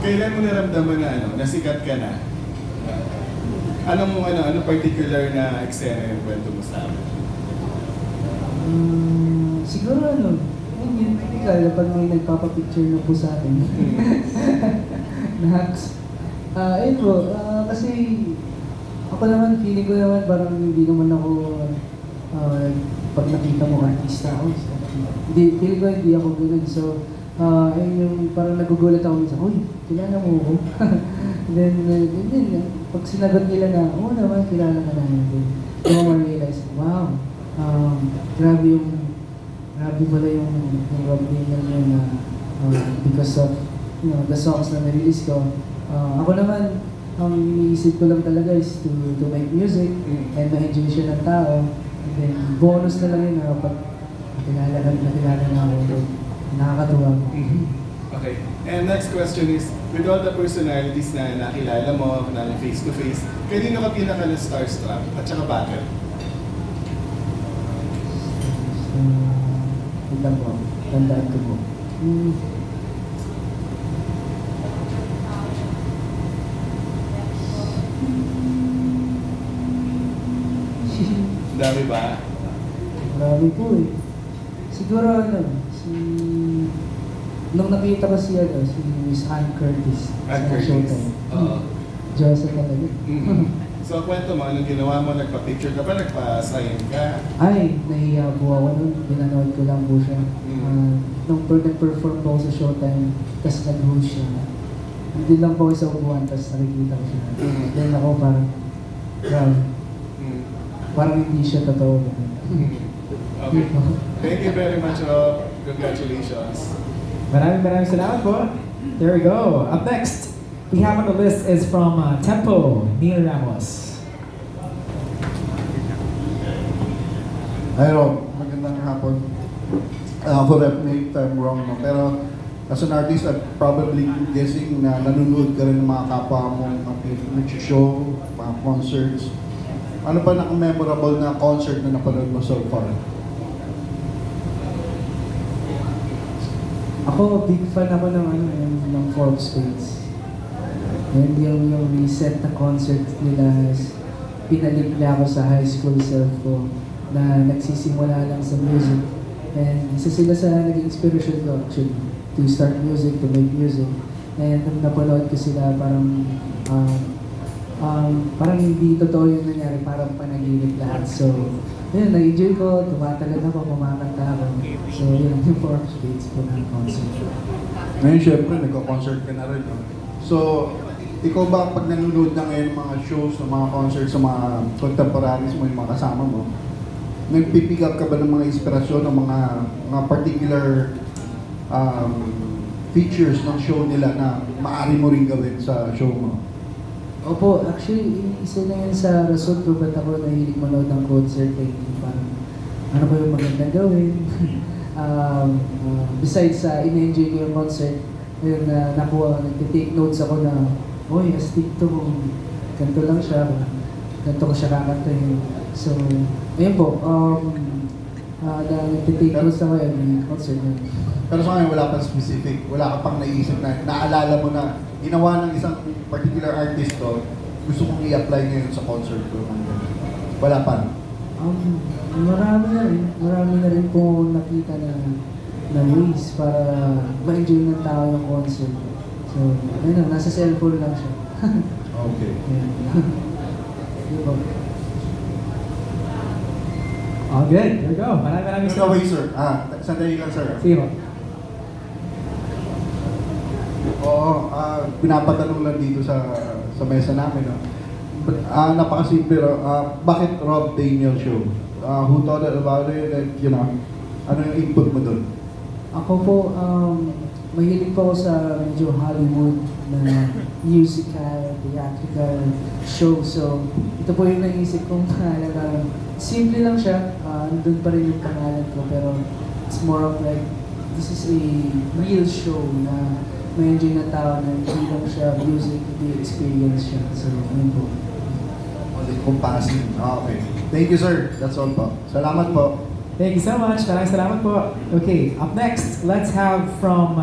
Kailan mo naramdaman na nasikat ka na? Anong particular na eksena yung kwento mo sa amin? Siguro yung typical na pag may nagpapapicture na po sa akin. Naks. Ayun po, kasi ako naman, feeling ko naman parang hindi naman ako, pag nakita mo artista ako, hindi, feeling ko hindi ako ganun. So, ayun yung parang nagugulat ako minsan, uy, kilala mo ako. Then, pag sinagot nila na, oo naman, kilala ka namin. Then, mo ma-realize, wow, grabe pala yung Rob Daniel yun na because of the songs na na-release ko. Ako naman, ang iniisip ko lang talaga is to make music and ma-enjoy siya ng tao. And then, bonus na lang yun na pag nakilala na ako. Nakakatuwa. Okay. And next question is, with all the personalities na nakilala mo, na face-to-face, kanino ka pinaka na-starstruck at saka bakit? Tignan po. Tandaan ko po. Dami ba? Marami po eh. Siguro nung nakita ko si Miss Ann Curtis. Ann sa Curtis. Showtime. Oo. Diyosa talaga. So, kwento mo, anong ginawa mo? Nagpa-picture ka ba? Nagpa-sign ka? Ay, nahiya po ako nun. Binanood ko lang po siya. Nung nag-perform po ako sa Showtime, tapos nag-host siya. Hindi lang po ako sa upuan, tapos nakikita ko siya. Then ako parang, grabe. Parang hindi siya totoo. Okay. Thank you very much, Rob. Congratulations. Maraming salamat po. There we go. Up next, we have on the list is from Tempo, Neil Ramos. Hi Rob, magandang hapon. Correct me if I'm wrong, no? Pero as an artist, I'm probably guessing na nanonood ka rin ng mga kapwa mong show, mga concerts. Ano pa naka-memorable na concert na napanood mo so far? Ako, big fan ako ng Forbes Space. And yung recent na concert nila, pinalik na ako sa high school self ko na nagsisimula lang sa music. And isa sila sa naging inspiration ko actually to start music, to make music. And nung napanood ko sila, parang hindi totoo yung nangyari, parang panaginip lahat. So, yun, na-enjoy ko, tumatagal ako, kumakanta ako. So, yun, yung Forbes Space po ng concert. Ngayon, syempre, nagko-concert ka na rin. No? So, ikaw ba pag nanonood na ngayon mga shows, ng mga concerts sa mga contemporaries mo, yung mga kasama mo, nagpipick up ka ba ng mga inspirasyon, ng mga particular features ng show nila na maaari mo rin gawin sa show mo? Opo, actually, isa na yun sa rason ko ba't ako nahilig manood ng concert. Parang, ano ba yung magandang gawin? Besides sa in-enjoy ko yung concert, yun nagtitake notes ako na, oy, astig to, ganito lang siya, ganito ko siya kakantahin. So, ayun po, nagtitake notes ako every concert na. Pero sa ngayon, wala pang specific, wala ka pang naisip na naalala mo na ginawa ng isang particular artist to, gusto kong i-apply ngayon sa concert ko. Wala pa. Marami na rin po nakita na ways para ma-enjoy ng tao yung concert. So, ayun na, nasa cellphone lang siya. Okay. Diba? All good. There we go. Maraming Mr. salamat. Sir. Sandali lang, sir. Sige po. Oo, pinapatanong lang dito sa mesa namin. No? Napakasimple. Bakit Rob Daniel Show? Who thought about it? And, ano yung input mo doon? Ako po, mahilig po ako sa medyo Hollywood na musical, theatrical show. So, ito po yung naisip kong pangalan. Simple lang siya, andun pa rin yung pangalan ko, pero it's more of like, this is a real show na may enjoy na tao na hindi lang siya music, hindi experience siya. So, yun po. Compassing. Okay. Thank you, sir. That's all po. Salamat po. Thank you so much. Maraming salamat po. Okay, up next, let's have from